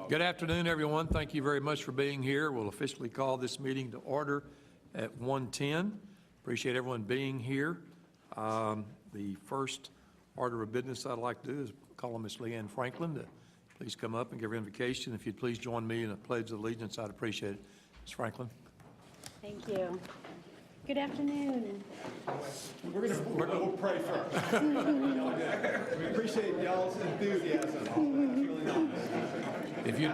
Good afternoon, everyone. Thank you very much for being here. We'll officially call this meeting to order at 1:10. Appreciate everyone being here. The first order of business I'd like to do is call on Ms. Leanne Franklin to please come up and give her invocation. If you'd please join me in a pledge of allegiance, I'd appreciate it. Ms. Franklin. Thank you. Good afternoon. We'll pray first. We appreciate y'all's enthusiasm. Really nice. If you,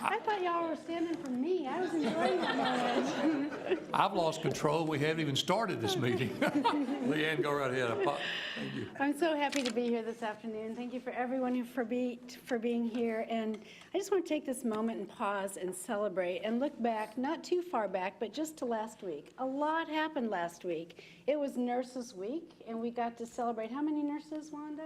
I thought y'all were standing for me. I was enjoying that moment. I've lost control. We haven't even started this meeting. Leanne, go right ahead. Thank you. I'm so happy to be here this afternoon. Thank you for everyone for being here. And I just want to take this moment and pause and celebrate and look back, not too far back, but just to last week. A lot happened last week. It was Nurses Week, and we got to celebrate how many nurses, Wanda?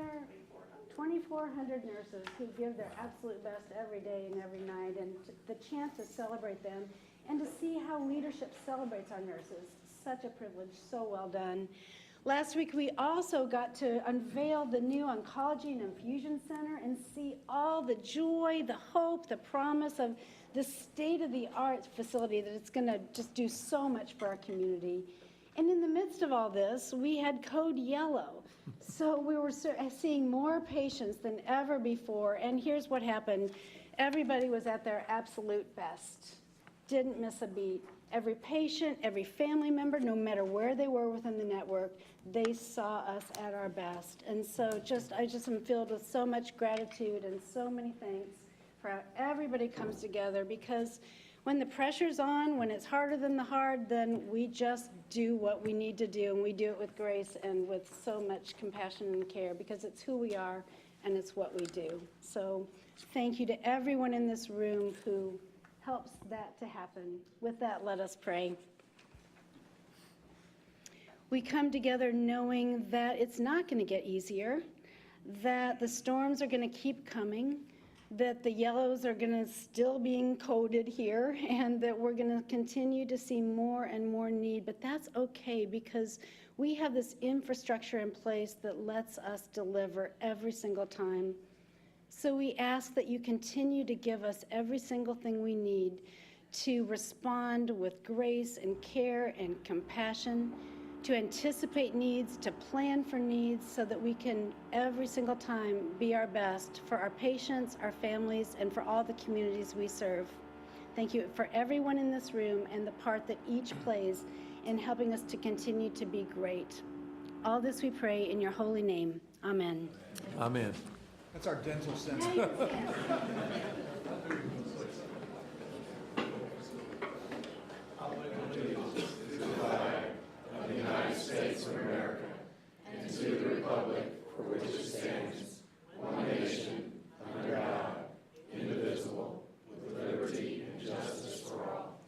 2,400 nurses who give their absolute best every day and every night, and the chance to celebrate them and to see how leadership celebrates our nurses. Such a privilege, so well done. Last week we also got to unveil the new Oncology and Infusion Center and see all the joy, the hope, the promise of this state-of-the-art facility that it's going to just do so much for our community. And in the midst of all this, we had Code Yellow. So we were seeing more patients than ever before, and here's what happened. Everybody was at their absolute best. Didn't miss a beat. Every patient, every family member, no matter where they were within the network, they saw us at our best. And so I just am filled with so much gratitude and so many thanks for how everybody comes together, because when the pressure's on, when it's harder than the hard, then we just do what we need to do, and we do it with grace and with so much compassion and care, because it's who we are and it's what we do. So thank you to everyone in this room who helps that to happen. With that, let us pray. We come together knowing that it's not going to get easier, that the storms are going to keep coming, that the yellows are going to still being coded here, and that we're going to continue to see more and more need. But that's okay, because we have this infrastructure in place that lets us deliver every single time. So we ask that you continue to give us every single thing we need to respond with grace and care and compassion, to anticipate needs, to plan for needs, so that we can every single time be our best for our patients, our families, and for all the communities we serve. Thank you for everyone in this room and the part that each plays in helping us to continue to be great. All this we pray in your holy name. Amen. Amen. That's our dental center. States of America, and to the republic for which it stands, one nation, under God, indivisible, with liberty and justice for all.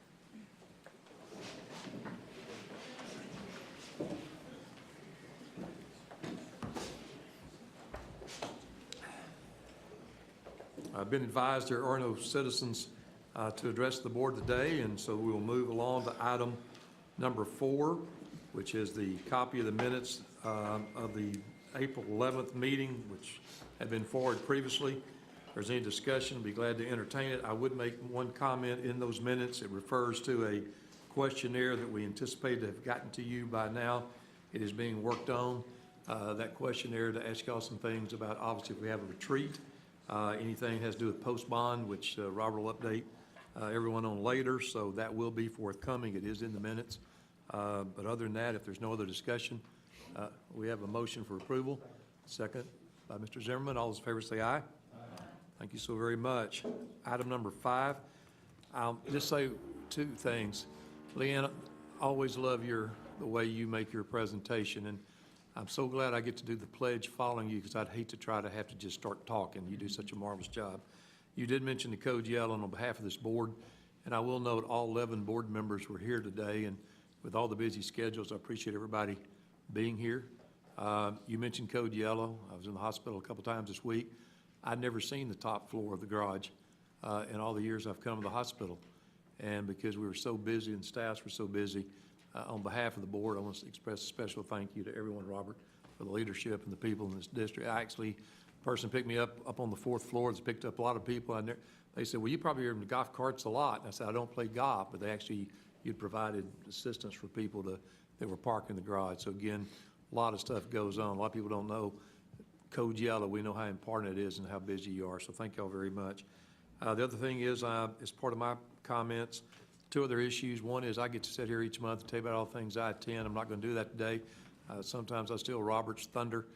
I've been advised there are no citizens to address the board today, and so we will move along to item number 4, which is the copy of the minutes of the April 11th meeting, which had been forwarded previously. If there's any discussion, I'd be glad to entertain it. I would make one comment in those minutes. It refers to a questionnaire that we anticipate to have gotten to you by now. It is being worked on. That questionnaire to ask y'all some things about, obviously, if we have a retreat, anything has to do with post-bond, which Robert will update everyone on later, so that will be forthcoming. It is in the minutes. But other than that, if there's no other discussion, we have a motion for approval. Second by Mr. Zimmerman. All those in favor say aye. Aye. Thank you so very much. Item number 5. I'll just say 2 things. Leanne, I always love the way you make your presentation, and I'm so glad I get to do the pledge following you, because I'd hate to try to have to just start talking. You do such a marvelous job. You did mention the Code Yellow on behalf of this board, and I will note all 11 board members were here today, and with all the busy schedules, I appreciate everybody being here. You mentioned Code Yellow. I was in the hospital a couple times this week. I'd never seen the top floor of the garage in all the years I've come to the hospital. And because we were so busy and staffs were so busy, on behalf of the board, I want to express a special thank you to everyone, Robert, for the leadership and the people in this district. I actually person picked me up on the fourth floor. It's picked up a lot of people. And they said, well, you probably hear them in golf carts a lot. And I said, I don't play golf, but you'd provided assistance for people that were parked in the garage. So again, a lot of stuff goes on. A lot of people don't know. Code Yellow, we know how important it is and how busy you are. So thank y'all very much. The other thing is, as part of my comments, two other issues. One is I get to sit here each month and tell you about all the things I attend. I'm not going to do that today. Sometimes I steal Robert's thunder.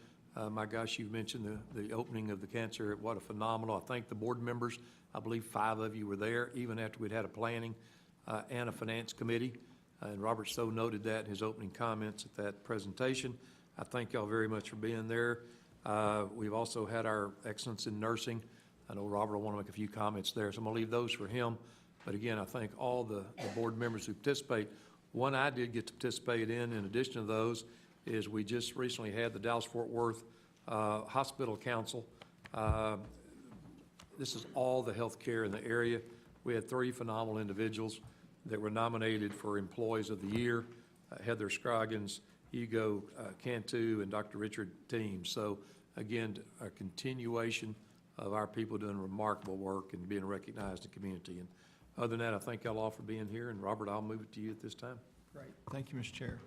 My gosh, you mentioned the opening of the cancer. What a phenomenal. I thank the board members. I believe 5 of you were there, even after we'd had a planning and a finance committee. And Robert so noted that in his opening comments at that presentation. I thank y'all very much for being there. We've also had our excellence in nursing. I know Robert will want to make a few comments there, so I'm going to leave those for him. But again, I thank all the board members who participate. One I did get to participate in addition to those, is we just recently had the Dallas-Fort Worth Hospital Council. This is all the healthcare in the area. We had 3 phenomenal individuals that were nominated for Employees of the Year, Heather Scroggins, Hugo Cantu, and Dr. Richard Teams. So again, a continuation of our people doing remarkable work and being recognized in the community. And other than that, I thank y'all all for being here. And Robert, I'll move it to you at this time. Great. Thank you, Mr. Chair.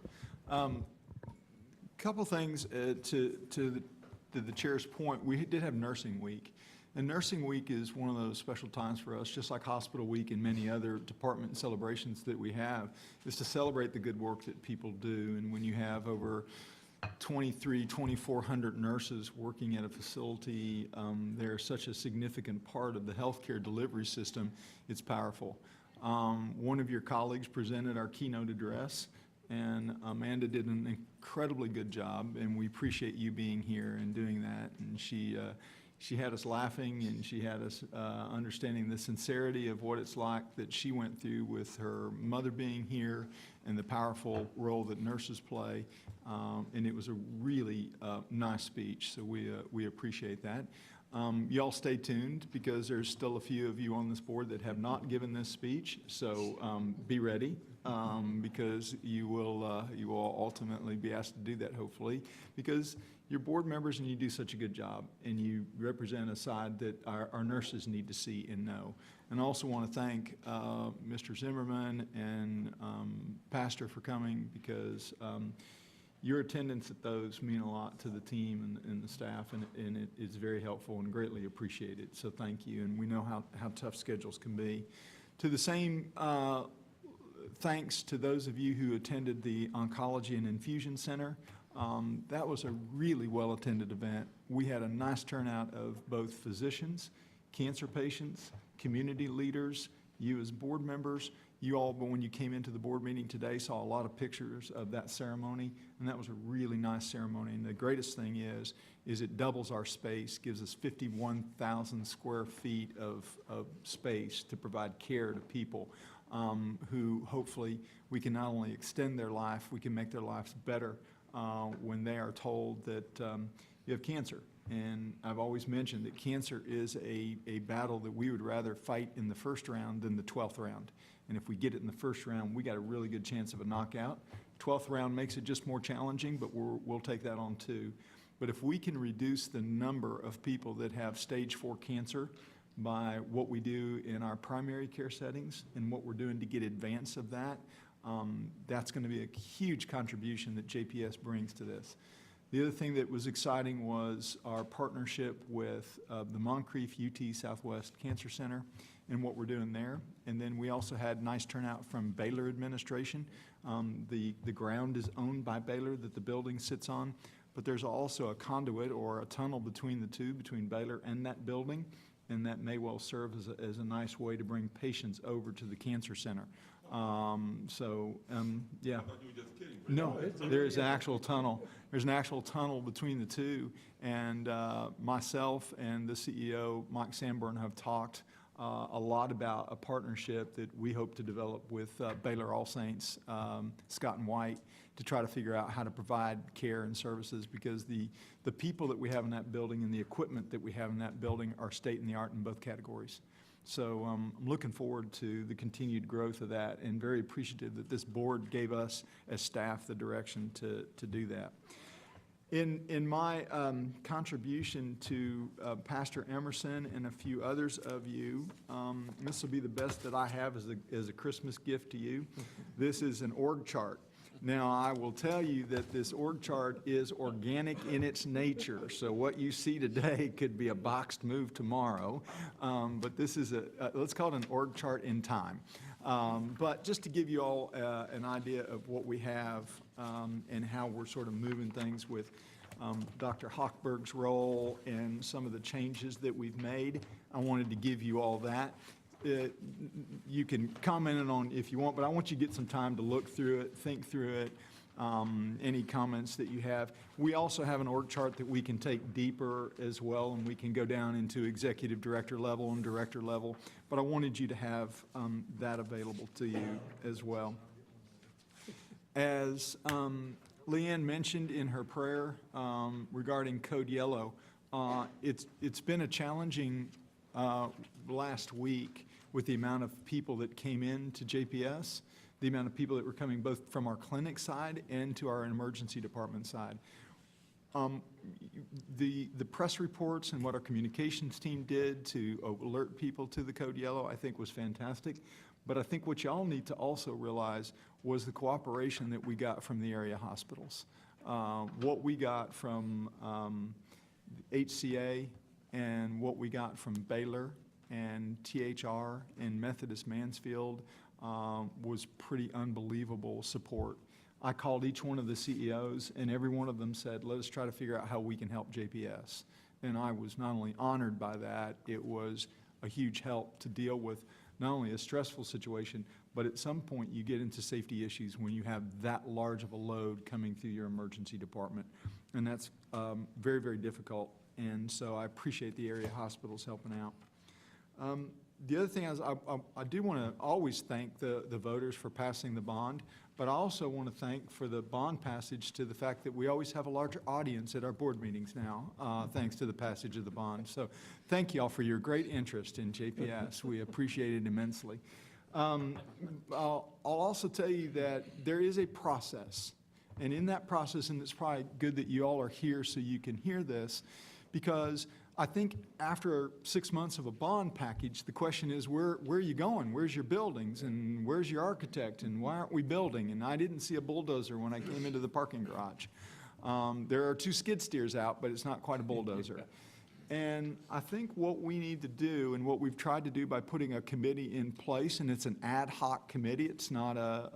Couple things to the chair's point. We did have Nursing Week. And Nursing Week is one of those special times for us, just like Hospital Week and many other department celebrations that we have, is to celebrate the good work that people do. And when you have over 2,400 nurses working at a facility, they're such a significant part of the healthcare delivery system, it's powerful. One of your colleagues presented our keynote address, and Amanda did an incredibly good job, and we appreciate you being here and doing that. And she had us laughing, and she had us understanding the sincerity of what it's like that she went through with her mother being here and the powerful role that nurses play. And it was a really nice speech, so we appreciate that. Y'all stay tuned, because there's still a few of you on this board that have not given this speech, so be ready, because you will ultimately be asked to do that, hopefully, because you're board members and you do such a good job, and you represent a side that our nurses need to see and know. And I also want to thank Mr. Zimmerman and Pastor for coming, because your attendance at those mean a lot to the team and the staff, and it is very helpful and greatly appreciated. So thank you, and we know how tough schedules can be. To the same, thanks to those of you who attended the Oncology and Infusion Center. That was a really well-attended event. We had a nice turnout of both physicians, cancer patients, community leaders, you as board members. You all, when you came into the board meeting today, saw a lot of pictures of that ceremony, and that was a really nice ceremony. And the greatest thing is it doubles our space, gives us 51,000 square feet of space to provide care to people who hopefully we can not only extend their life, we can make their lives better when they are told that you have cancer. And I've always mentioned that cancer is a battle that we would rather fight in the first round than the 12th round. And if we get it in the first round, we got a really good chance of a knockout. 12th round makes it just more challenging, but we'll take that on too. But if we can reduce the number of people that have stage 4 cancer by what we do in our primary care settings and what we're doing to get advance of that, that's going to be a huge contribution that JPS brings to this. The other thing that was exciting was our partnership with the Moncrief UT Southwest Cancer Center and what we're doing there. And then we also had nice turnout from Baylor administration. The ground is owned by Baylor that the building sits on, but there's also a conduit or a tunnel between the two, between Baylor and that building, and that may well serve as a nice way to bring patients over to the cancer center. Yeah. No, there is an actual tunnel. There's an actual tunnel between the two, and myself and the CEO, Mike Sanborn, have talked a lot about a partnership that we hope to develop with Baylor All Saints, Scott and White, to try to figure out how to provide care and services, because the people that we have in that building and the equipment that we have in that building are state-of-the-art in both categories. So I'm looking forward to the continued growth of that, and very appreciative that this board gave us as staff the direction to do that. In my contribution to Pastor Emerson and a few others of you, this will be the best that I have as a Christmas gift to you. This is an org chart. Now, I will tell you that this org chart is organic in its nature. So what you see today could be a boxed move tomorrow. But this is let's call it an org chart in time. But just to give you all an idea of what we have and how we're sort of moving things with Dr. Hochberg's role and some of the changes that we've made, I wanted to give you all that. You can comment on if you want, but I want you to get some time to look through it, think through it, any comments that you have. We also have an org chart that we can take deeper as well, and we can go down into executive director level and director level, but I wanted you to have that available to you as well. As Leanne mentioned in her prayer regarding Code Yellow, it's been a challenging last week with the amount of people that came in to JPS, the amount of people that were coming both from our clinic side and to our emergency department side. The press reports and what our communications team did to alert people to the Code Yellow, I think was fantastic. But I think what y'all need to also realize was the cooperation that we got from the area hospitals. What we got from HCA and what we got from Baylor and THR and Methodist Mansfield was pretty unbelievable support. I called each one of the CEOs, and every one of them said, let us try to figure out how we can help JPS. And I was not only honored by that, it was a huge help to deal with not only a stressful situation, but at some point you get into safety issues when you have that large of a load coming through your emergency department. And that's very, very difficult. And so I appreciate the area hospitals helping out. The other thing is I do want to always thank the voters for passing the bond, but I also want to thank for the bond passage to the fact that we always have a larger audience at our board meetings now, thanks to the passage of the bond. So thank you all for your great interest in JPS. We appreciate it immensely. I'll also tell you that there is a process, and in that process, and it's probably good that you all are here so you can hear this, because I think after 6 months of a bond package, the question is, where are you going? Where's your buildings? And where's your architect? And why aren't we building? And I didn't see a bulldozer when I came into the parking garage. There are 2 skid steers out, but it's not quite a bulldozer. And I think what we need to do, and what we've tried to do by putting a committee in place, and it's an ad hoc committee, it's not a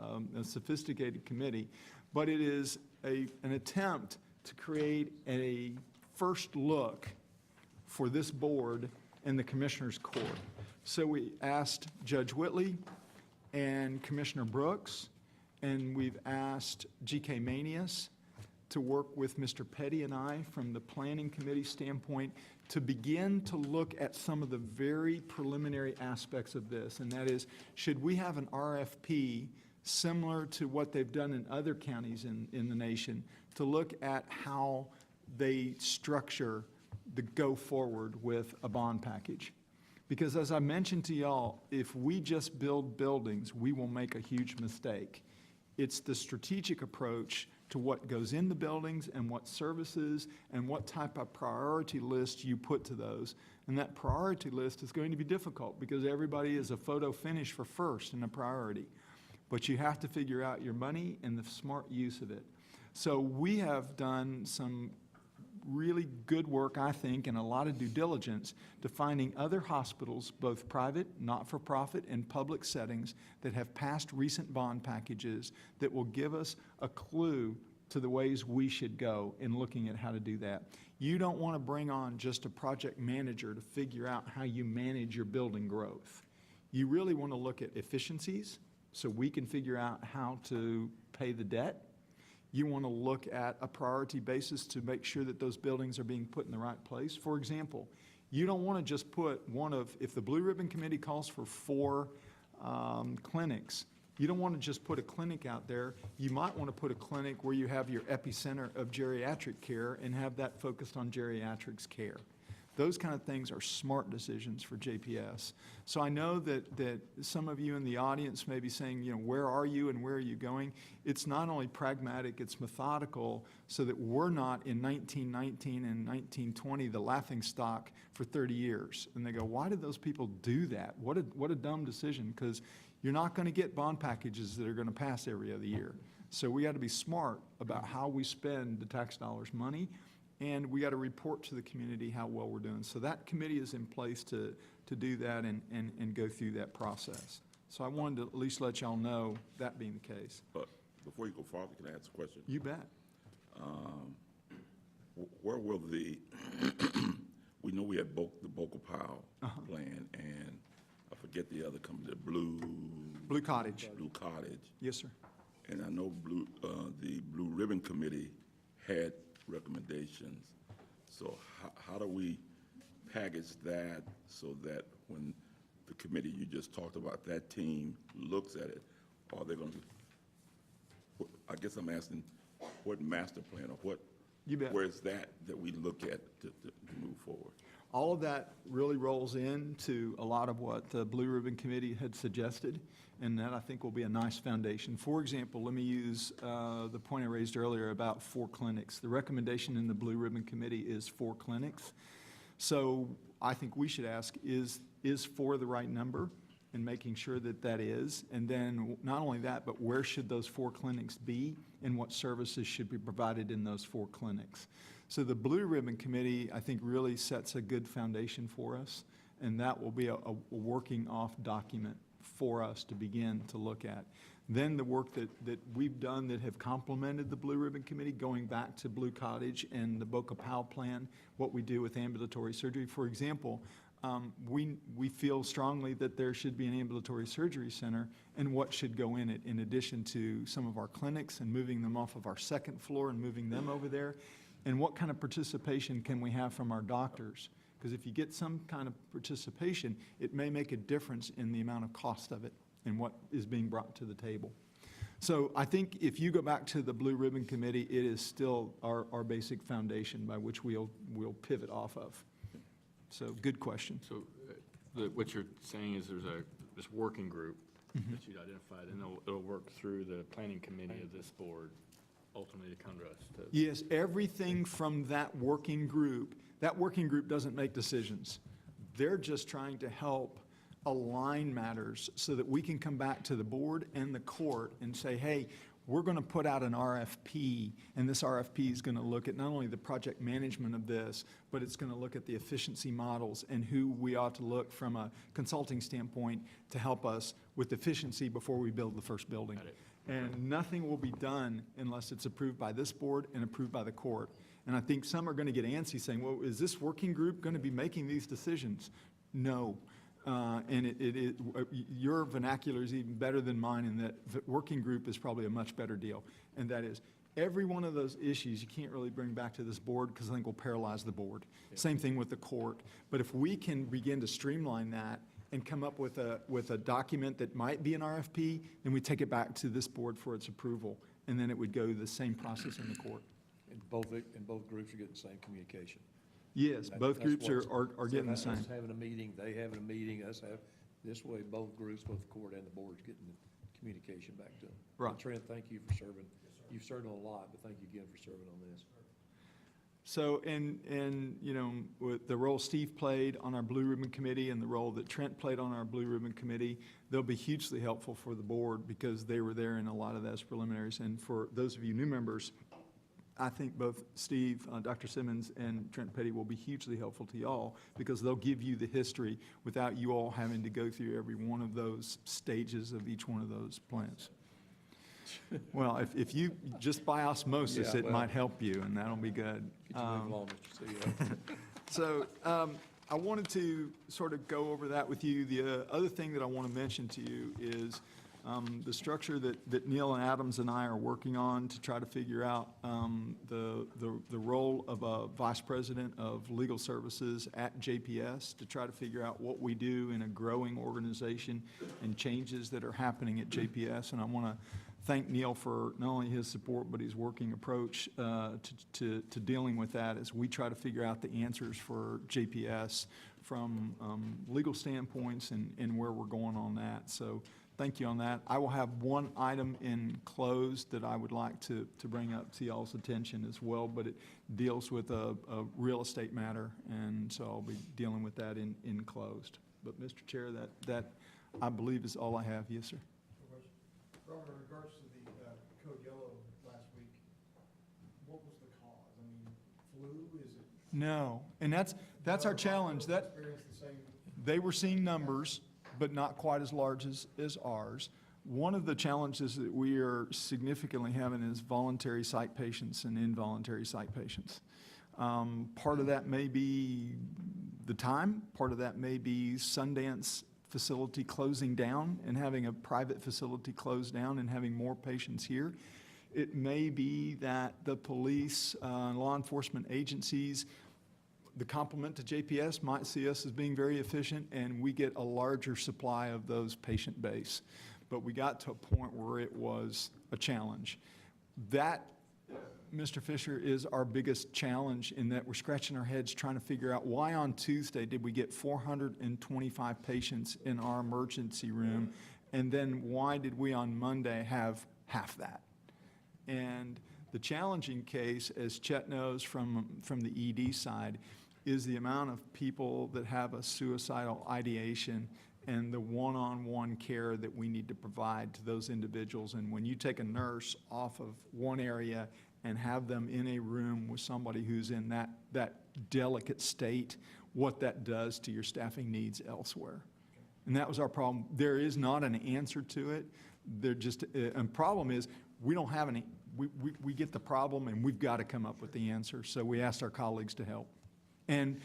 sophisticated committee, but it is an attempt to create a first look for this board and the Commissioners Court. So we asked Judge Whitley and Commissioner Brooks, and we've asked G.K. Manius to work with Mr. Petty and I from the Planning Committee standpoint to begin to look at some of the very preliminary aspects of this, and that is, should we have an RFP similar to what they've done in other counties in the nation to look at how they structure the go forward with a bond package? Because as I mentioned to y'all, if we just build buildings, we will make a huge mistake. It's the strategic approach to what goes in the buildings and what services and what type of priority list you put to those. And that priority list is going to be difficult because everybody is a photo finish for first and a priority. But you have to figure out your money and the smart use of it. So we have done some really good work, I think, and a lot of due diligence to finding other hospitals, both private, not-for-profit, and public settings that have passed recent bond packages that will give us a clue to the ways we should go in looking at how to do that. You don't want to bring on just a project manager to figure out how you manage your building growth. You really want to look at efficiencies so we can figure out how to pay the debt. You want to look at a priority basis to make sure that those buildings are being put in the right place. For example, you don't want to just put if the Blue Ribbon Committee calls for 4 clinics, you don't want to just put a clinic out there. You might want to put a clinic where you have your epicenter of geriatric care and have that focused on geriatrics care. Those kind of things are smart decisions for JPS. So I know that some of you in the audience may be saying, where are you and where are you going? It's not only pragmatic, it's methodical, so that we're not in 1919 and 1920 the laughing stock for 30 years. And they go, why did those people do that? What a dumb decision, because you're not going to get bond packages that are going to pass every other year. So we got to be smart about how we spend the tax dollars' money, and we got to report to the community how well we're doing. So that committee is in place to do that and go through that process. So I wanted to at least let y'all know that being the case. But before you go farther, can I ask a question? You bet. Where will the, we know we had the Boca Powell plan, and I forget the other company, the Blue Cottage. Blue Cottage. Yes, sir. And I know the Blue Ribbon Committee had recommendations. So how do we package that so that when the committee you just talked about, that team looks at it, are they going to, I guess I'm asking, what master plan or what, You bet. where's that we look at to move forward? All of that really rolls into a lot of what the Blue Ribbon Committee had suggested, and that I think will be a nice foundation. For example, let me use the point I raised earlier about 4 clinics. The recommendation in the Blue Ribbon Committee is 4 clinics. So I think we should ask, is 4 the right number? And making sure that that is. And then not only that, but where should those 4 clinics be and what services should be provided in those 4 clinics? So the Blue Ribbon Committee, I think, really sets a good foundation for us, and that will be a working off document for us to begin to look at. Then the work that we've done that have complemented the Blue Ribbon Committee, going back to Blue Cottage and the Boca Powell plan, what we do with ambulatory surgery. For example, we feel strongly that there should be an ambulatory surgery center, and what should go in it, in addition to some of our clinics and moving them off of our 2nd floor and moving them over there. And what kind of participation can we have from our doctors? Because if you get some kind of participation, it may make a difference in the amount of cost of it and what is being brought to the table. So I think if you go back to the Blue Ribbon Committee, it is still our basic foundation by which we'll pivot off of. So good question. So what you're saying is there's this working group that you'd identified, and it'll work through the planning committee of this board, ultimately to come to us. Yes, everything from that working group doesn't make decisions. They're just trying to help align matters so that we can come back to the board and the court and say, hey, we're going to put out an RFP, and this RFP is going to look at not only the project management of this, but it's going to look at the efficiency models and who we ought to look from a consulting standpoint to help us with efficiency before we build the first building. And nothing will be done unless it's approved by this board and approved by the court. And I think some are going to get antsy saying, well, is this working group going to be making these decisions? No. And your vernacular is even better than mine in that the working group is probably a much better deal. And that is, every one of those issues you can't really bring back to this board because I think we'll paralyze the board. Yeah. Same thing with the court. But if we can begin to streamline that and come up with a document that might be an RFP, then we take it back to this board for its approval, and then it would go the same process in the court. And both groups are getting the same communication. Yes, both groups are getting the same. Us having a meeting, they having a meeting, us have, this way both groups, both the court and the board's getting the communication back to them. Right. And Trent, thank you for serving. You've served on a lot, but thank you again for serving on this. So, and with the role Steve played on our Blue Ribbon Committee and the role that Trent played on our Blue Ribbon Committee, they'll be hugely helpful for the board because they were there in a lot of those preliminaries. And for those of you new members, I think both Steve, Dr. Simmons, and Trent Petty will be hugely helpful to y'all because they'll give you the history without you all having to go through every one of those stages of each one of those plans. Well, if you, just by osmosis, it might help you, and that'll be good. Get you moving along, Mr. CEO. So I wanted to sort of go over that with you. The other thing that I want to mention to you is the structure that Neil and Adams and I are working on to try to figure out the role of a vice president of legal services at JPS to try to figure out what we do in a growing organization and changes that are happening at JPS. And I want to thank Neil for not only his support, but his working approach to dealing with that as we try to figure out the answers for JPS from legal standpoints and where we're going on that. So thank you on that. I will have one item in closed that I would like to bring up to y'all's attention as well, but it deals with a real estate matter, and so I'll be dealing with that in closed. But Mr. Chair, that I believe is all I have. Yes, sir. Robert, in regards to the code yellow last week, what was the cause? I mean, flu, is it? No, and that's our challenge. That Experienced the same? they were seeing numbers, but not quite as large as ours. One of the challenges that we are significantly having is voluntary psych patients and involuntary psych patients. Part of that may be the time, part of that may be Sundance facility closing down and having a private facility close down and having more patients here. It may be that the police and law enforcement agencies, the complement to JPS might see us as being very efficient, and we get a larger supply of those patient base. But we got to a point where it was a challenge. That, Mr. Fisher, is our biggest challenge, in that we're scratching our heads trying to figure out why on Tuesday did we get 425 patients in our emergency room, and then why did we on Monday have half that? And the challenging case, as Chet knows from the ED side, is the amount of people that have a suicidal ideation and the one-on-one care that we need to provide to those individuals. And when you take a nurse off of one area and have them in a room with somebody who's in that delicate state, what that does to your staffing needs elsewhere. And that was our problem. There is not an answer to it. And problem is, we don't have any. We get the problem, and we've got to come up with the answer. So we asked our colleagues to help. And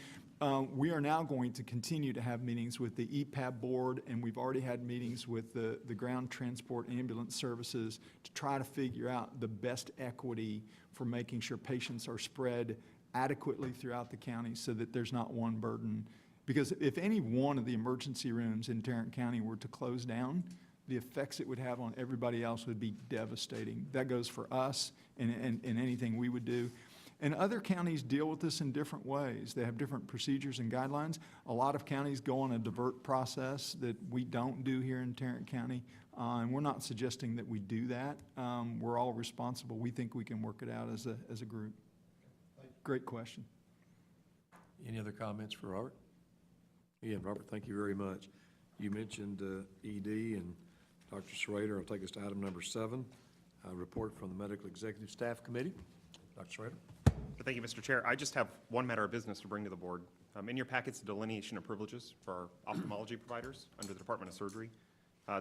we are now going to continue to have meetings with the EPAB board, and we've already had meetings with the ground transport ambulance services to try to figure out the best equity for making sure patients are spread adequately throughout the county so that there's not one burden. Because if any one of the emergency rooms in Tarrant County were to close down, the effects it would have on everybody else would be devastating. That goes for us and anything we would do. And other counties deal with this in different ways. They have different procedures and guidelines. A lot of counties go on a divert process that we don't do here in Tarrant County, and we're not suggesting that we do that. We're all responsible. We think we can work it out as a group. Great question. Any other comments for Robert? Yeah, Robert, thank you very much. You mentioned ED, and Dr. Schrader will take us to item number 7, a report from the Medical Executive Staff Committee. Dr. Schrader. Thank you, Mr. Chair. I just have one matter of business to bring to the board. In your packet's a delineation of privileges for our ophthalmology providers under the Department of Surgery.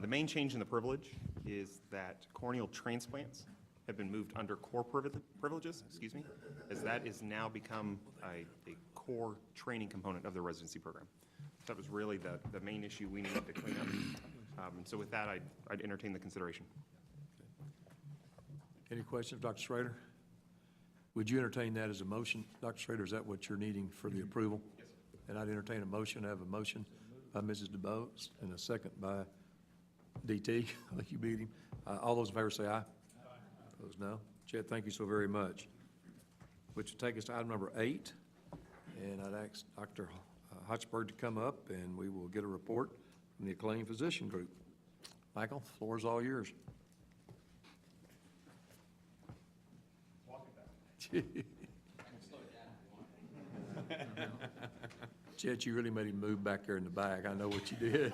The main change in the privilege is that corneal transplants have been moved under core privileges, as that is now become a core training component of the residency program. So that was really the main issue we needed to clean up. And so with that, I'd entertain the consideration. Any questions, Dr. Schrader? Would you entertain that as a motion? Dr. Schrader, is that what you're needing for the approval? Yes, sir. And I'd entertain a motion. I have a motion by Mrs. DeBose and a second by DT. I think you beat him. All those in favor say aye. Aye. Opposed, no. Chet, thank you so very much. Which will take us to item number 8. And I'd ask Dr. Hotchberg to come up, and we will get a report from the acclaimed physician group. Michael, the floor is all yours. Chet, you really made him move back there in the back. I know what you did.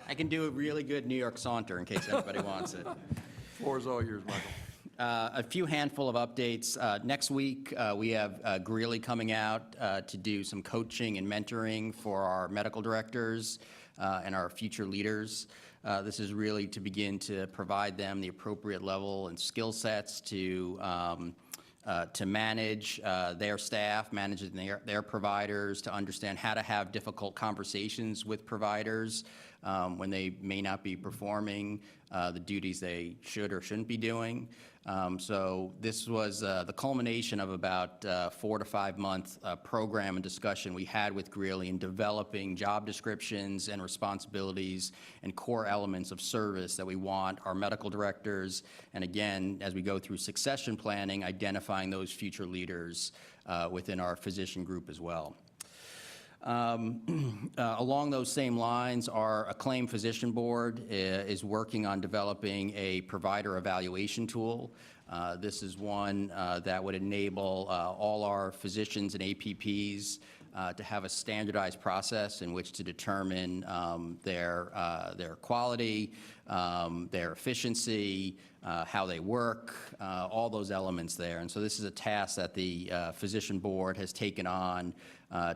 I can do a really good New York saunter in case anybody wants it. Floor is all yours, Michael. A few handful of updates. Next week, we have Greeley coming out to do some coaching and mentoring for our medical directors and our future leaders. This is really to begin to provide them the appropriate level and skill sets to manage their staff, manage their providers, to understand how to have difficult conversations with providers, when they may not be performing the duties they should or shouldn't be doing. So this was the culmination of about 4 to 5 month program and discussion we had with Greeley in developing job descriptions and responsibilities and core elements of service that we want our medical directors, and again, as we go through succession planning, identifying those future leaders within our physician group as well. Along those same lines, our acclaimed physician board is working on developing a provider evaluation tool. This is one that would enable all our physicians and APPs to have a standardized process in which to determine their quality, their efficiency, how they work, all those elements there. And so this is a task that the physician board has taken on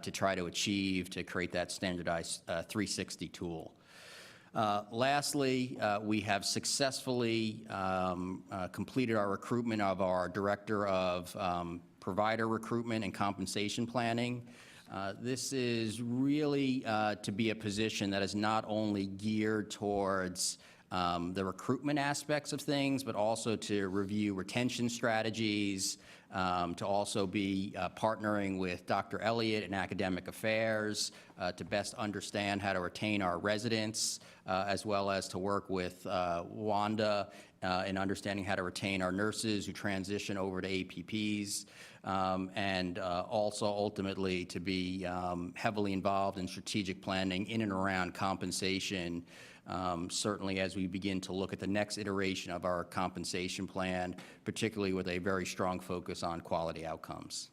to try to achieve, to create that standardized 360 tool. Lastly, we have successfully completed our recruitment of our Director of Provider Recruitment and Compensation Planning. This is really to be a position that is not only geared towards the recruitment aspects of things, but also to review retention strategies, to also be partnering with Dr. Elliott in academic affairs to best understand how to retain our residents, as well as to work with Wanda in understanding how to retain our nurses who transition over to APPs, and also ultimately to be heavily involved in strategic planning in and around compensation, certainly as we begin to look at the next iteration of our compensation plan, particularly with a very strong focus on quality outcomes.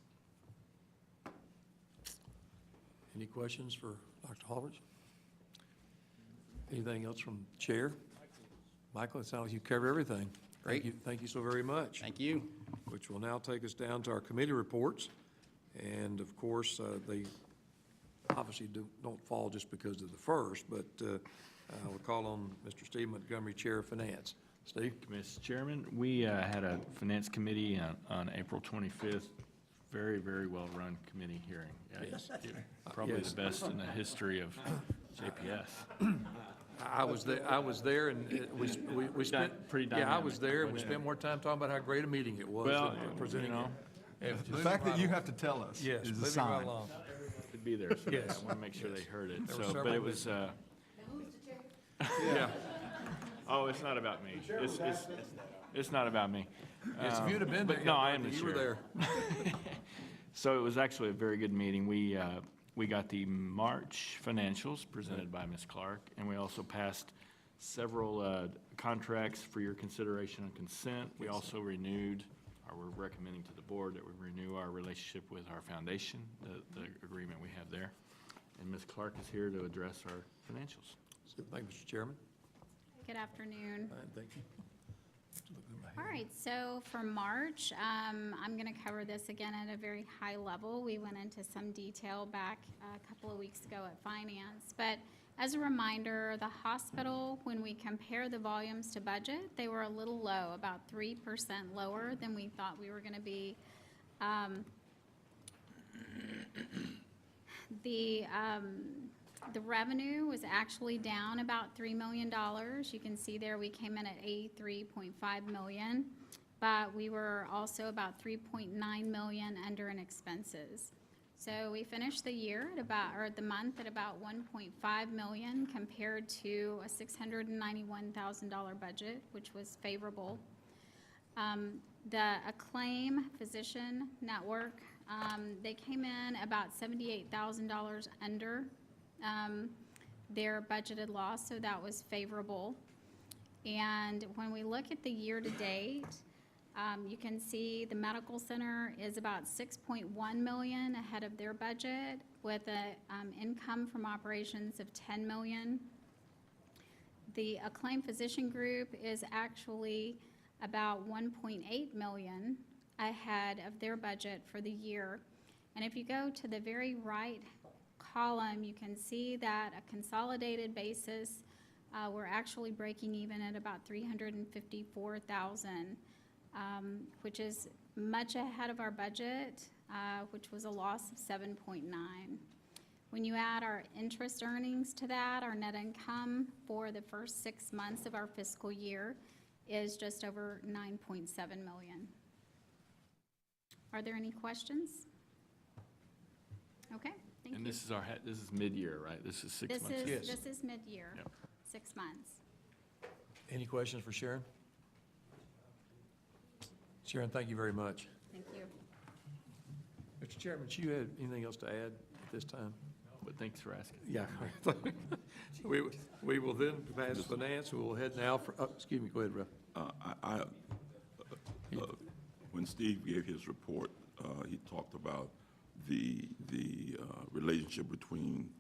Any questions for Dr. Hollridge? Anything else from the chair? Michael, it sounds like you covered everything. Great. Thank you so very much. Thank you. Which will now take us down to our committee reports. And of course, they obviously don't fall just because of the first, but we'll call on Mr. Steve Montgomery, Chair of Finance. Steve? Mr. Chairman, we had a finance committee on April 25th. Very, very well-run committee hearing. Probably Yes. the best in the history of JPS. I was there, and we spent. Pretty Yeah, I was dynamic. there, and we spent more time talking about how great a meeting it was. Well, than presenting you know, it. The fact that you have to tell us Yes, is a moving right sign. along. Could be there, so Yes. I want to make sure they heard it. There were So, but several it was, Yeah. oh, it's not about me. It's not about me. Yes, if you'd have been there. But no, I am the You were chair. there. So it was actually a very good meeting. We got the March financials presented by Ms. Clark, and we also passed several contracts for your consideration and consent. We also renewed, or we're recommending to the board that we renew our relationship with our foundation, the agreement we have there. And Ms. Clark is here to address our financials. Thank you, Mr. Chairman. Good afternoon. Thank you. All right, so for March, I'm going to cover this again at a very high level. We went into some detail back a couple of weeks ago at Finance. But as a reminder, the hospital, when we compare the volumes to budget, they were a little low, about 3% lower than we thought we were going to be. The revenue was actually down about $3 million. You can see there we came in at $83.5 million, but we were also about $3.9 million under in expenses. So we finished the year at about, or the month at about $1.5 million compared to a $691,000 budget, which was favorable. The Acclaim Physician Network, they came in about $78,000 under their budgeted loss, so that was favorable. And when we look at the year-to-date, you can see the medical center is about $6.1 million ahead of their budget with an income from operations of $10 million. The Acclaim Physician Group is actually about $1.8 million ahead of their budget for the year. And if you go to the very right column, you can see that a consolidated basis, we're actually breaking even at about $354,000, which is much ahead of our budget, which was a loss of $7.9. When you add our interest earnings to that, our net income for the first 6 months of our fiscal year is just over 9.7 million. Are there any questions? Okay, thank you. And this is this is mid-year, right? This is 6 months. Yes. This is mid-year, Yep. 6 months. Any questions for Sharon? Sharon, thank you very much. Thank you. Mr. Chairman, do you have anything else to add at this time? But thanks for asking. Yeah. We will then pass finance. We will head now for, excuse me, go ahead, Ralph. When Steve gave his report, he talked about the relationship between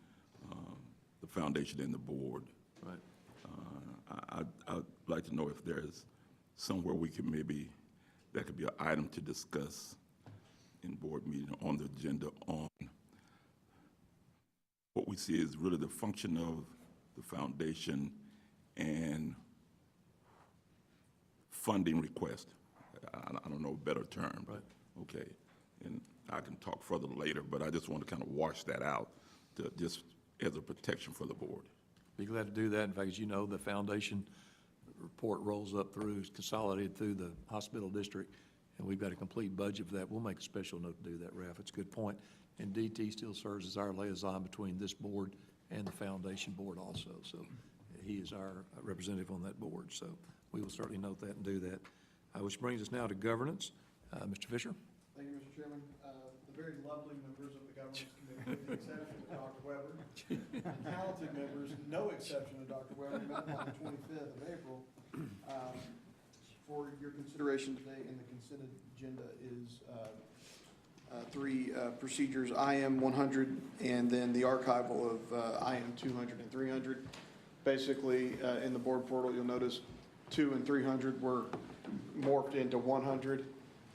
the foundation and the board. Right. I'd like to know if there's somewhere we can that could be an item to discuss in board meeting on the agenda on what we see is really the function of the foundation and funding request. I don't know a better term, but okay. And I can talk further later, but I just want to kind of wash that out just as a protection for the board. Be glad to do that. In fact, as you know, the foundation report rolls up through, is consolidated through the hospital district, and we've got a complete budget for that. We'll make a special note to do that, Ralph. It's a good point. And DT still serves as our liaison between this board and the foundation board also. So he is our representative on that board. So we will certainly note that and do that. Which brings us now to governance. Mr. Fisher? Thank you, Mr. Chairman. The very lovely members of the governance committee, with the exception of Dr. Weber, and talented members, no exception to Dr. Weber, met on the 25th of April. For your consideration today in the consent agenda is three procedures, IM 100 and then the archival of IM 200 and 300. Basically, in the board portal, you'll notice 2 and 300 were morphed into 100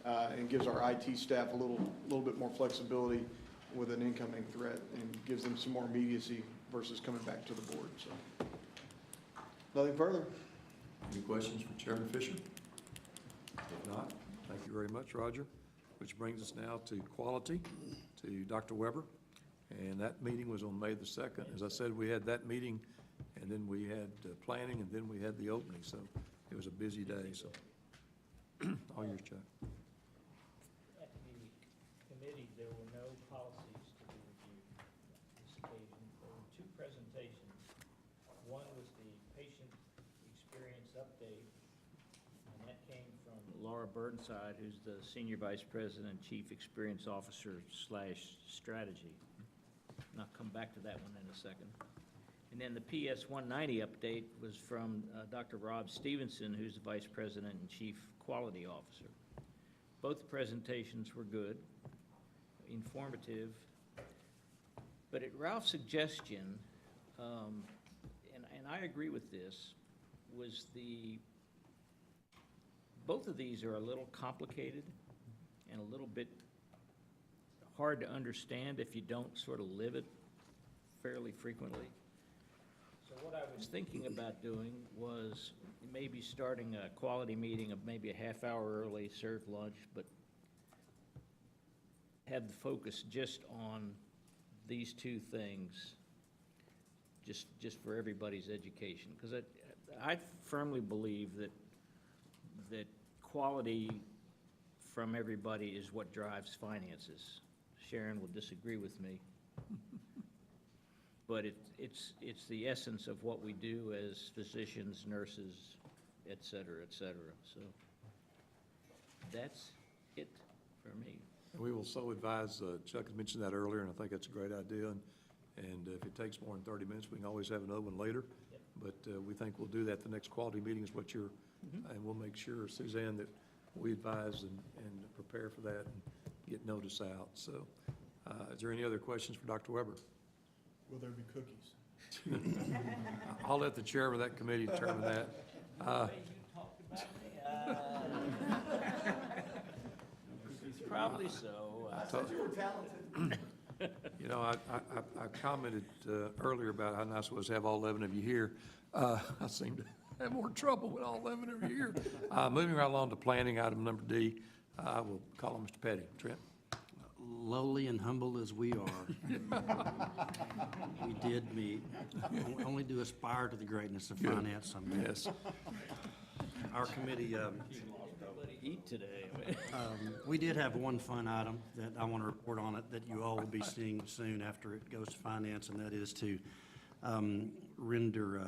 and gives our IT staff a little bit more flexibility with an incoming threat and gives them some more immediacy versus coming back to the board. So, nothing further. Any questions for Chairman Fisher? If not, thank you very much, Roger. Which brings us now to quality, to Dr. Weber. And that meeting was on May the 2nd. As I said, we had that meeting, and then we had planning, and then we had the opening. So it was a busy day. So all yours, Chuck. At the committee, there were no policies to be reviewed this occasion. There were 2 presentations. One was the patient experience update, and that came from Laura Burnside, who's the Senior Vice President, Chief Experience Officer / Strategy. And I'll come back to that one in a second. And then the PS 190 update was from Dr. Rob Stevenson, who's the Vice President and Chief Quality Officer. Both presentations were good, informative, but at Ralph's suggestion, and I agree with this, was both of these are a little complicated and a little bit hard to understand if you don't sort of live it fairly frequently. So what I was thinking about doing was maybe starting a quality meeting of maybe a half hour early, serve lunch, but have the focus just on these 2 things, just for everybody's education. Because I firmly believe that quality from everybody is what drives finances. Sharon will disagree with me. But it's the essence of what we do as physicians, nurses, et cetera, et cetera. So that's it for me. We will so advise, Chuck had mentioned that earlier, and I think that's a great idea. And if it takes more than 30 minutes, we can always have another one later. Yep. But we think we'll do that the next quality meeting is what you're, and we'll make sure, Suzanne, that we advise and prepare for that and get notice out. So is there any other questions for Dr. Weber? Will there be cookies? I'll let the chairman of that committee determine that. The way you talked about me, probably so. I said you were talented. You know, I commented earlier about how nice it was to have all 11 of you here. I seem to have more trouble with all 11 of you here. Moving right along to planning, item number D, I will call on Mr. Petty. Trent? Lowly and humble as we are. did meet. Only to aspire to the greatness of Good. finance someday. Yes. Our committee, Eat today. we did have one fun item that I want to report on it that you all will be seeing soon after it goes to finance, and that is to render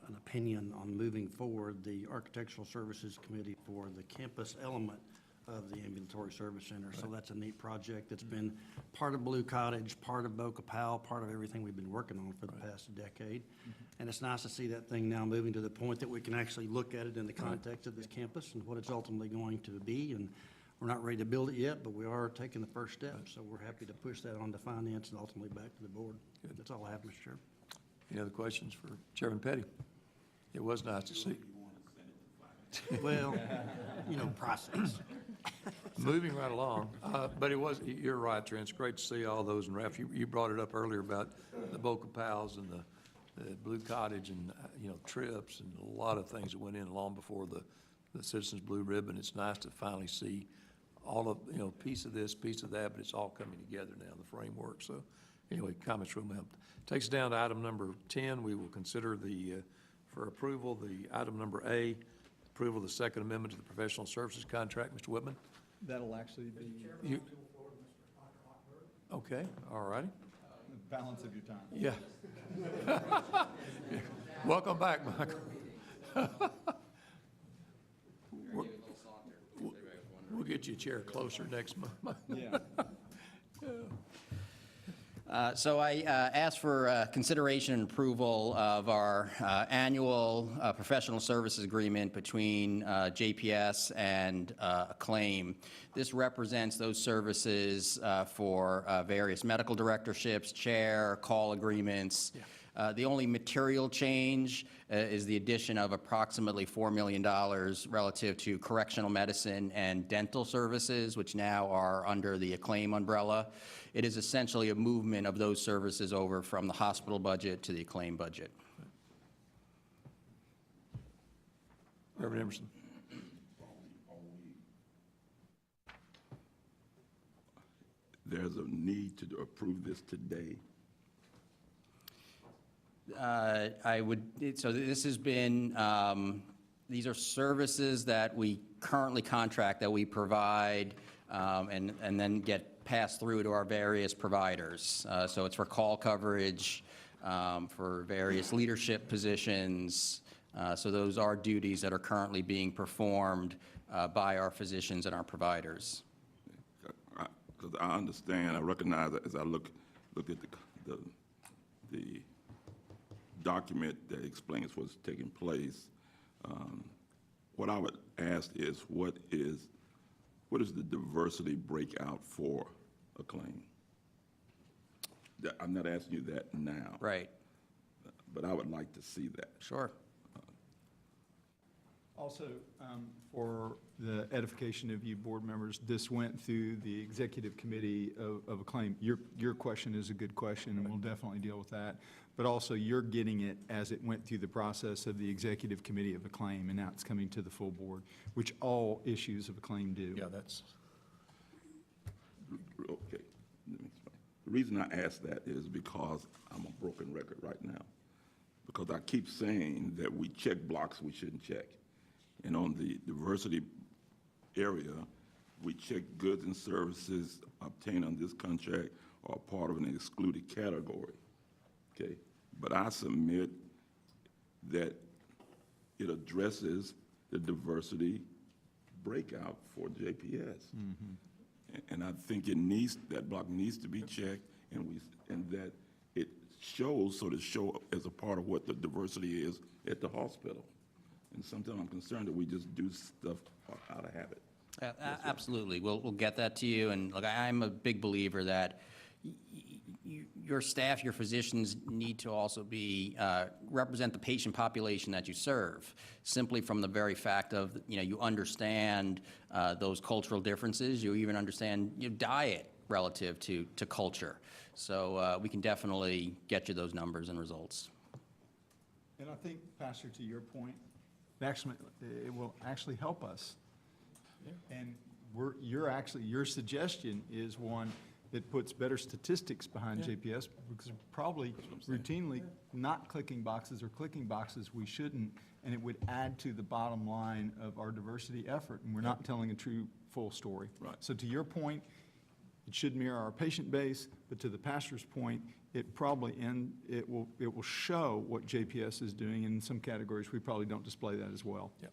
an opinion on moving forward the Architectural Services Committee for the campus element of the Ambulatory Service Center. So that's a neat project that's been part of Blue Cottage, part of Boca Powell, part of everything we've been working on for the past decade. And it's nice to see that thing now moving to the point that we can actually look at it in the context of this campus and what it's ultimately going to be. And we're not ready to build it yet, but we are taking the first step. So we're happy to push that on to finance and ultimately back to the board. That's all I have, Mr. Chair. Any other questions for Chairman Petty? It was nice to see. Well, process. Moving right along, but it was, you're right, Trent, it's great to see all those, and Ralph, you brought it up earlier about the Boca Pals and the Blue Cottage and, trips and a lot of things that went in long before the Citizens Blue Ribbon. It's nice to finally see all of, piece of this, piece of that, but it's all coming together now, the framework. So anyway, comments from them. Takes us down to item number 10. We will consider for approval, the item number A, approval of the Second Amendment to the Professional Services Contract. Mr. Whitman? That'll actually be You- Okay, all righty. the balance of your time. Yeah. Welcome back, Michael. We'll get you a chair closer next month. Yeah. So I asked for consideration and approval of our annual professional services agreement between JPS and Acclaim. This represents those services for various medical directorships, chair, call agreements. The only material change is the addition of approximately $4 million relative to correctional medicine and dental services, which now are under the Acclaim umbrella. It is essentially a movement of those services over from the hospital budget to the Acclaim budget. Reverend Emerson. There's a need to approve this today. So this has been, these are services that we currently contract, that we provide, and then get passed through to our various providers. So it's for call coverage, for various leadership positions. So those are duties that are currently being performed by our physicians and our providers. Because I understand, I recognize that as I look at the document that explains what's taking place. What I would ask is, what is the diversity breakout for Acclaim? I'm not asking you that now. Right. But I would like to see that. Sure. Also, for the edification of you board members, this went through the executive committee of Acclaim. Your question is a good question, and we'll definitely deal with that. But also, you're getting it as it went through the process of the executive committee of Acclaim, and now it's coming to the full board, which all issues of Acclaim do. Yeah, that's, Okay, let me explain. The reason I ask that is because I'm a broken record right now. Because I keep saying that we check blocks we shouldn't check. And on the diversity area, we check goods and services obtained on this contract are part of an excluded category, okay? But I submit that it addresses the diversity breakout for JPS. And I think that block needs to be checked, and that it shows, so to show as a part of what the diversity is at the hospital. And sometimes I'm concerned that we just do stuff out of habit. Absolutely. We'll get that to you. And look, I'm a big believer that your staff, your physicians need to also represent the patient population that you serve, simply from the very fact of, you understand those cultural differences. You even understand your diet relative to culture. So we can definitely get you those numbers and results. And I think, Pastor, to your point, it will actually help us. And your suggestion is one It puts better statistics behind JPS because we're probably routinely not clicking boxes or clicking boxes we shouldn't, and it would add to the bottom line of our diversity effort, and we're not telling a true, full story. Right. So to your point, it should mirror our patient base, but to the pastor's point, it will show what JPS is doing. In some categories, we probably don't display that as well. Yeah.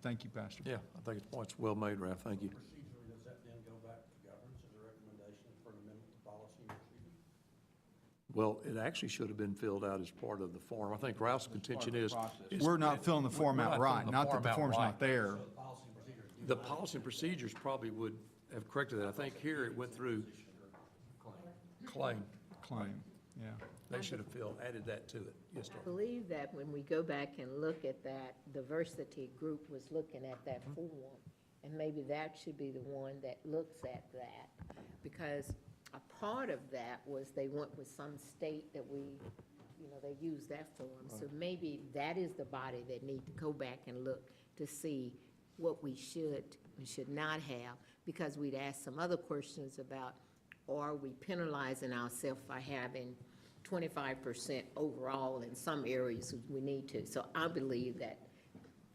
Thank you, Pastor. Yeah, I think the point's well made, Ralph, thank you. Procedurally, does that then go back to governance as a recommendation for an amendment to policy and procedure? Well, it actually should have been filled out as part of the form. I think Ralph's contention is. We're not filling the form We're out not right, filling the not that the form out form's right. not there. The policy and procedures probably would have corrected that. I think here it went through claim. Claim, yeah. They should have added that to it. Yes, I sir. believe that when we go back and look at that, diversity group was looking at that form, and maybe that should be the one that looks at that, because a part of that was they went with some state that they used that form. So maybe that is the body that need to go back and look to see what we should and should not have, because we'd asked some other questions about, are we penalizing ourselves by having 25% overall in some areas we need to? So I believe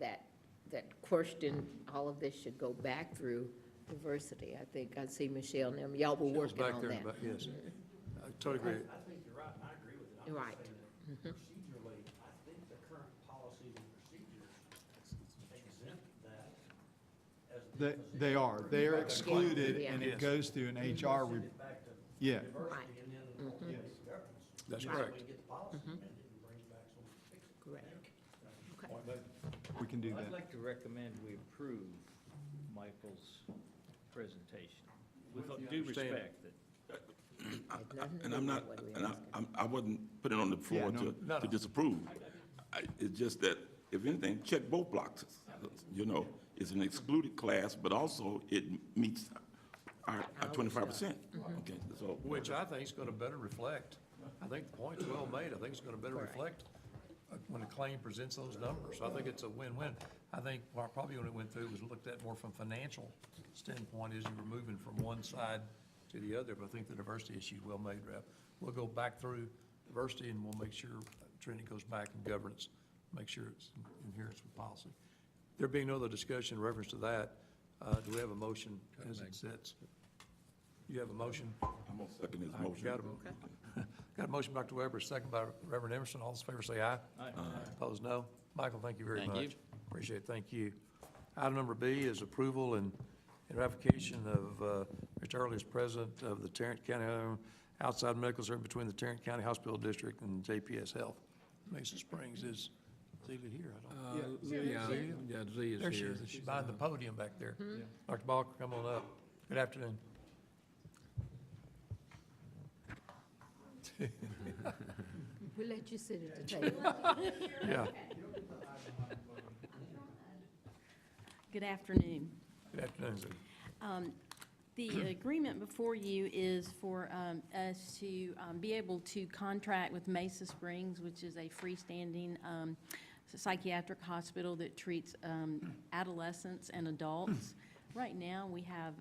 that question, all of this should go back through diversity. I think I see Michelle and them, y'all were Michelle's working back on there in that. the back, yes. I totally agree. I think you're right, and I agree with it. I'm just Right. saying that procedurally, I think the current policies and procedures exempt that as a They are. They are excluded, and Yes. it goes through an HR, send it back to yeah. diversity and then ultimately governance. That's So correct. we get the policy amended and bring it back so we can fix it. Correct. Okay. Point made. We can do I'd that. like to recommend we approve Michael's presentation, with due respect that Had nothing to And do I'm with not, what we and asking. I wasn't putting it on the floor Yeah, no. No, to no. disapprove. It's just that, if anything, check both boxes. It's an excluded class, but also it meets our 25%. Okay, so. Which I think is going to better reflect, I think the point's well made. I think it's going to better reflect when a claim presents those numbers. So I think it's a win-win. I think probably when it went through, it was looked at more from financial standpoint as you were moving from one side to the other. But I think the diversity issue is well made, Rep. We'll go back through diversity and we'll make sure Trinity goes back in governance, make sure it's in adherence with policy. There being no other discussion in reference to that, do we have a motion as it sits? You have a motion? I'm gonna second his All right, motion. Got a motion by Dr. Weber, second by Reverend Emerson. All those in favor say aye. Aye. Opposed, no. Michael, thank you very much. Thank you. Appreciate it, thank you. Item number B is approval and ratification of Mr. Early as president of the Tarrant County Outside Medical Service between the Tarrant County Hospital District and JPS Health. Mason Springs is Zelia here, I don't. Yeah, Z is There she here. is, she's behind the podium back there. Dr. Balker, come on up. Good afternoon. We'll let you sit at the table. Yeah, Good afternoon. good afternoon, Zelia. The agreement before you is for us to be able to contract with Mesa Springs, which is a freestanding psychiatric hospital that treats adolescents and adults. Right now, we have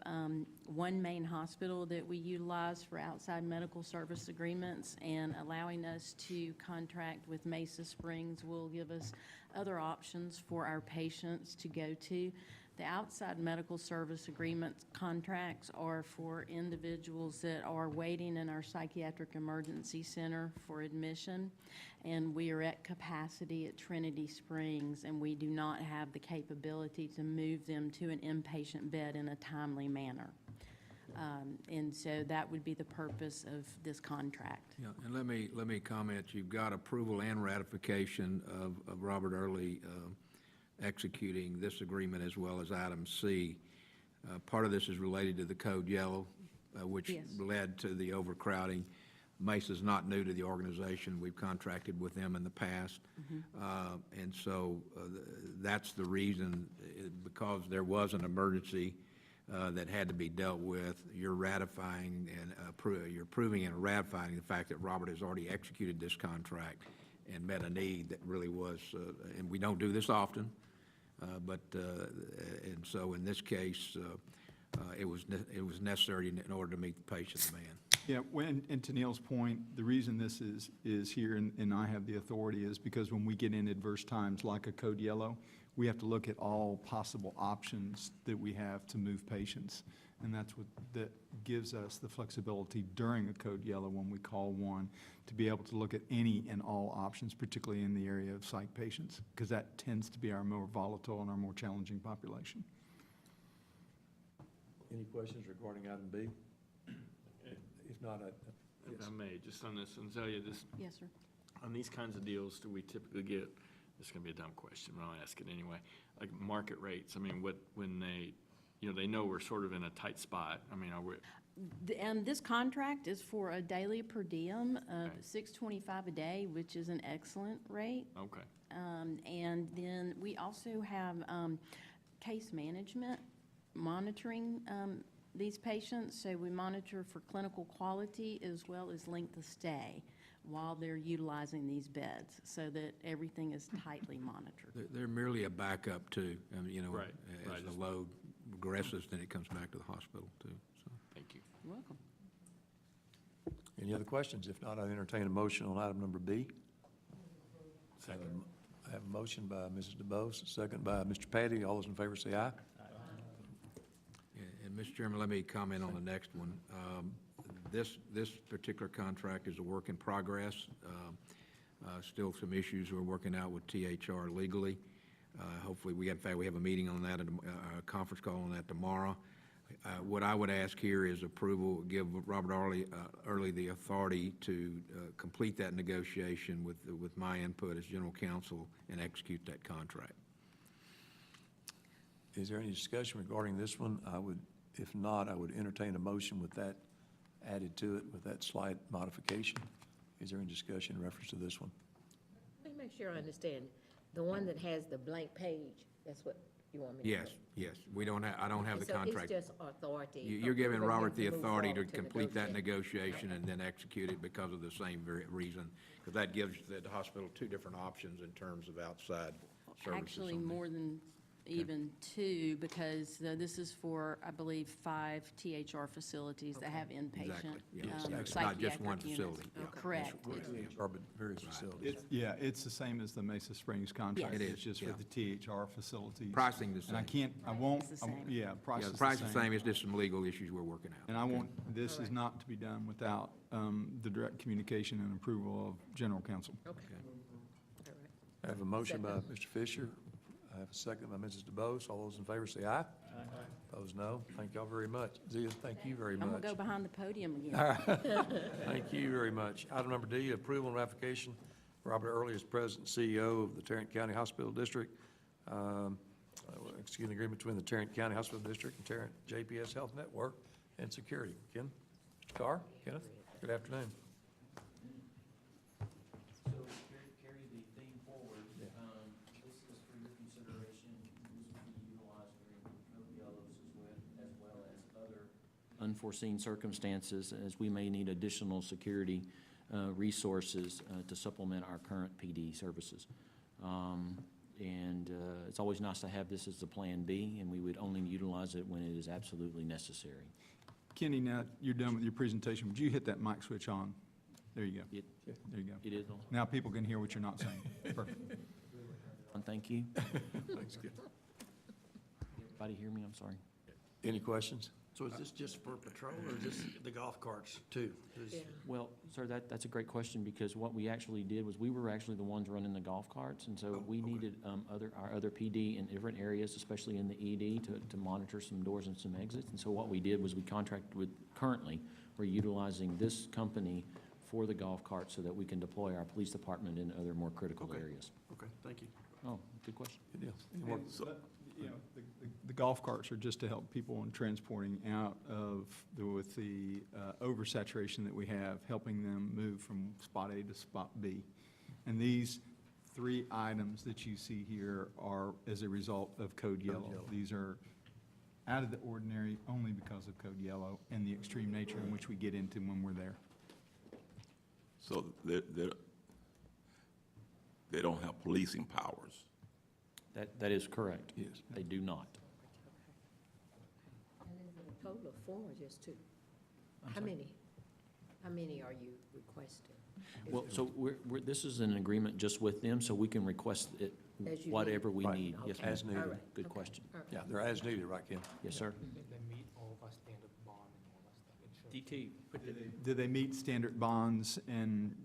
one main hospital that we utilize for outside medical service agreements, and allowing us to contract with Mesa Springs will give us other options for our patients to go to. The outside medical service agreements contracts are for individuals that are waiting in our psychiatric emergency center for admission, and we are at capacity at Trinity Springs, and we do not have the capability to move them to an inpatient bed in a timely manner. And so that would be the purpose of this contract. Yeah, and let me comment, you've got approval and ratification of Robert Early executing this agreement as well as item C. Part of this is related to the Code Yellow, which Yes. led to the overcrowding. Mesa's not new to the organization. We've contracted with them in the past. And so that's the reason, because there was an emergency that had to be dealt with. You're ratifying and you're approving and ratifying the fact that Robert has already executed this contract and met a need that really was, and we don't do this often, and so in this case, it was necessary in order to meet the patient demand. Yeah, and to Neil's point, the reason this is here and I have the authority is because when we get in adverse times like a code yellow, we have to look at all possible options that we have to move patients. And that's what, that gives us the flexibility during a code yellow when we call one, to be able to look at any and all options, particularly in the area of psych patients, because that tends to be our more volatile and our more challenging population. Any questions regarding item B? If not, If I may, just on this, and Zelia, this, Yes, sir. on these kinds of deals, do we typically get, this is gonna be a dumb question, but I'll ask it anyway, like market rates? I mean, when they, they know we're sort of in a tight spot. I mean, are we, This contract is for a daily per diem of Okay. $625 a day, which is an excellent rate. okay, And then we also have case management, monitoring these patients. So we monitor for clinical quality as well as length of stay while they're utilizing these beds, so that everything is tightly monitored. They're merely a backup too. I mean, Right, as right. the load regresses, then it comes back to the hospital too, so. thank you. You're welcome. any other questions? If not, I entertain a motion on item number B. I have a motion by Mrs. DeBose, a second by Mr. Patty. All those in favor say aye. And Mr. Chairman, let me comment on the next one. This particular contract is a work in progress. Still some issues we're working out with THR legally. Hopefully, in fact, we have a meeting on that, a conference call on that tomorrow. What I would ask here is approval, give Robert Early the authority to complete that negotiation with my input as general counsel and execute that contract. Is there any discussion regarding this one? If not, I would entertain a motion with that added to it, with that slight modification. Is there any discussion in reference to this one? Let me make sure I understand. The one that has the blank page, that's what you want me to do? Yes. I don't have the contract. So it's just authority. You're giving for Robert him the move authority to forward complete that negotiate. negotiation and then execute it because of the same very reason, because that gives the hospital two different options in terms of outside services. Actually, on the- more than even two, because this is for, I believe, 5 THR facilities that have inpatient Exactly, yeah. It's psychiatric not just one units. facility. Yeah. Correct. Or but various facilities. It's the same as the Mesa Springs contract. Yes. It is, It's just for yeah. the THR facilities. Pricing the And I same. can't, I won't, It's the same. yeah, price Yeah, is the price is the the same. same, it's just some legal issues we're working out. And I want, this is not to be done without the direct communication and approval of general counsel. Okay. All right. I have a motion by Mr. Fisher. I have a second by Mrs. DeBose. All those in favor say aye. Opposed, no. Thank y'all very much. Zia, thank you very I'm much. going to go behind the podium again. Thank you very much. Item number D, approval and ratification. Robert Early is President and CEO of the Tarrant County Hospital District. Executing agreement between the Tarrant County Hospital District and Tarrant JPS Health Network and Security. Ken? Mr. Carr? Kenneth? Good afternoon. So carry the theme forward. This is for your consideration. This will be utilized during code yellows as well as other unforeseen circumstances, as we may need additional security resources to supplement our current PD services. And it's always nice to have this as the plan B, and we would only utilize it when it is absolutely necessary. Kenny, now you're done with your presentation. Would you hit that mic switch on? There you go. There you go. It is on. Now people can hear what you're not saying. Perfect. Thank you. Thanks, Ken. Everybody hear me? I'm sorry. Any questions? So is this just for patrol or is this the golf carts too? Yeah. Well, sir, that's a great question, because what we actually did was we were actually the ones running the golf carts, and so we needed our other PD in different areas, especially in the ED, to monitor some doors and some exits. And so what we did was we contracted with, currently, we're utilizing this company for the golf carts so that we can deploy our police department in other more critical areas. Okay, thank you. Oh, good question. Good deal. Any more? The golf carts are just to help people in transporting out of, with the oversaturation that we have, helping them move from spot A to spot B. And these 3 items that you see here are as a result of Code Yellow. These are out of the ordinary only because of Code Yellow and the extreme nature in which we get into when we're there. So they don't have policing powers. That is correct. Yes. They do not. And is the total of 4 or just 2? How many? How many are you requesting? Well, so this is an agreement just with them, so we can request it, As you whatever we Right. need. Yes, Okay. ma'am. As needed. All right. Good Okay. question. All right. Yeah, they're as needed, right, Ken? Yes, sir. They meet all of our standard bond and all that stuff. DT, Do they meet standard bonds and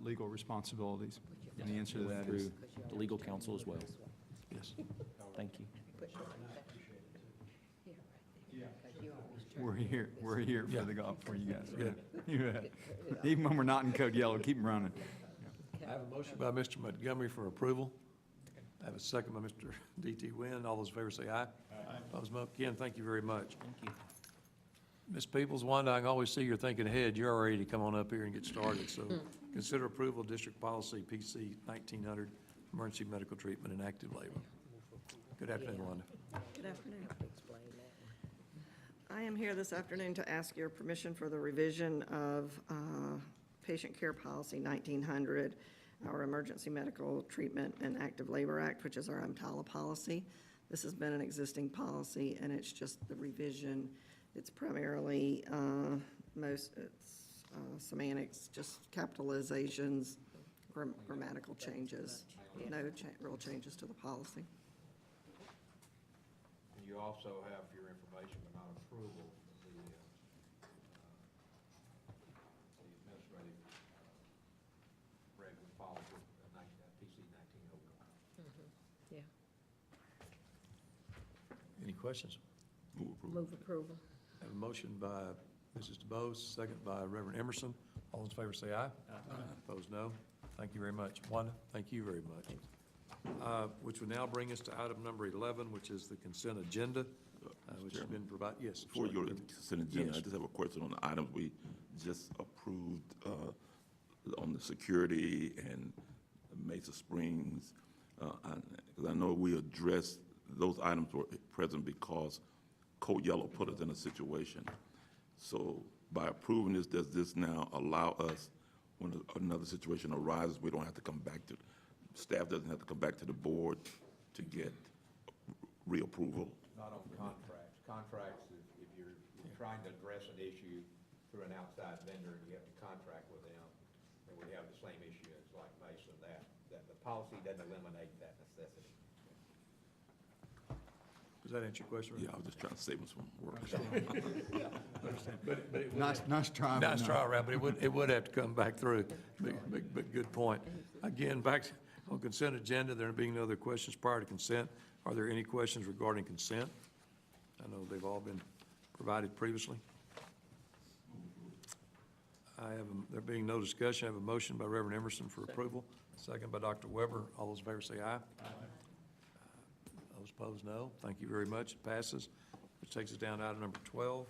legal responsibilities? And the answer to that is, Through the legal counsel as well. Yes. Thank you. we're here for the golf for you guys. Good. You bet. Even when we're not in code yellow, keep them running. I have a motion by Mr. Montgomery for approval. I have a second by Mr. D.T. Wynn. All those in favor say aye. Aye. Opposed, no. Ken, thank you very much. Thank you. Ms. Peoples, Wanda, I can always see you're thinking ahead. You're all ready to come on up here and get started. So consider approval of District Policy PC 1900, Emergency Medical Treatment and Active Labor. Good afternoon, Wanda. Good afternoon. Explain that one. I am here this afternoon to ask your permission for the revision of Patient Care Policy 1900, our Emergency Medical Treatment and Active Labor Act, which is our EMTALA policy. This has been an existing policy, and it's just the revision. It's primarily semantics, just capitalizations, grammatical changes, no real changes to the policy. And you also have for your information, but not approval, the administrative regular policy, PC 1901. Yeah, Any questions? move approval. I have a motion by Mrs. DeBose, second by Reverend Emerson. All those in favor say aye. Aye. Opposed, no. Thank you very much. Wanda, thank you very much. Which would now bring us to item number 11, which is the consent agenda, which has been provided. Yes. Before you go to the consent agenda, Yes. I just have a question on the items we just approved on the security and Mesa Springs. Because I know we addressed, those items were present because Code Yellow put us in a situation. So by approving this, does this now allow us, when another situation arises, we don't have to come back to, staff doesn't have to come back to the board to get reapproval? Not on contracts. Contracts, if you're trying to address an issue through an outside vendor, and you have to contract with them, and we have the same issue as like Mason, that the policy doesn't eliminate that necessity. Does that answer your question? Yeah, I was just trying to save us some work. But it would- Nice try. but Nice no. try, Ralph, but it would have to come back through. But good point. Again, back on consent agenda, there being no other questions prior to consent. Are there any questions regarding consent? I know they've all been provided previously. There being no discussion, I have a motion by Reverend Emerson for approval, second by Dr. Weber. All those in favor say aye. Those opposed, no. Thank you very much. It passes, which takes us down to item number 12,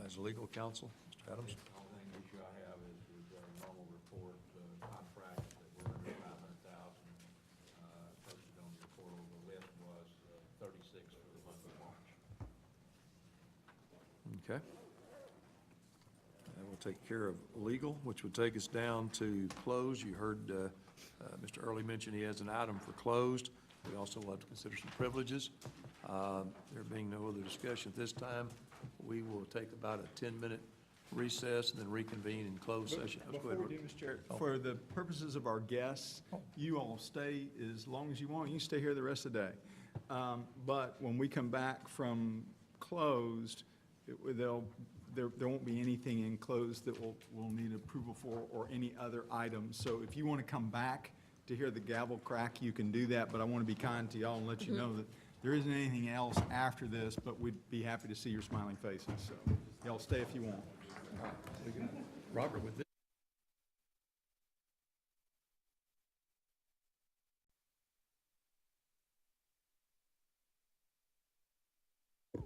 as legal counsel. Mr. Adams. The only issue I have is our normal report, contracts that were under 500,000, posted on your portal. The list was 36 for the month of March. Okay. And we'll take care of legal, which would take us down to close. You heard Mr. Early mention he has an item for closed. We also will have to consider some privileges. There being no other discussion at this time, we will take about a 10-minute recess and then reconvene in closed session. Let's go Before ahead. we do, Mr. Chair, for the purposes of our guests, you all stay as long as you want. You can stay here the rest of the day. But when we come back from closed, there won't be anything in closed that we'll need approval for or any other items. So if you want to come back to hear the gavel crack, you can do that, but I want to be kind to y'all and let you know that there isn't anything else after this, but we'd be happy to see your smiling faces. So y'all stay if you want. Robert, with this.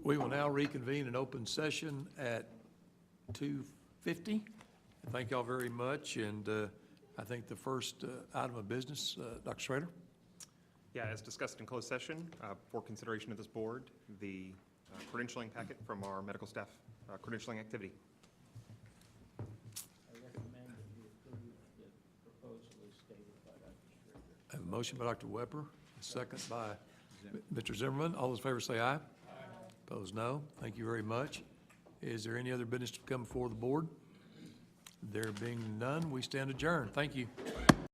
We will now reconvene in open session at 2:50. Thank y'all very much, and I think the first item of business, Dr. Schrader? Yeah, as discussed in closed session, for consideration of this board, the credentialing packet from our medical staff credentialing activity. I recommend that you approve the proposal as stated by Dr. Schrader. I have a motion by Dr. Weber, a second by Mr. Zimmerman. All those in favor say aye. Aye. Opposed, no. Thank you very much. Is there any other business to come before the board? There being none, we stand adjourned. Thank you.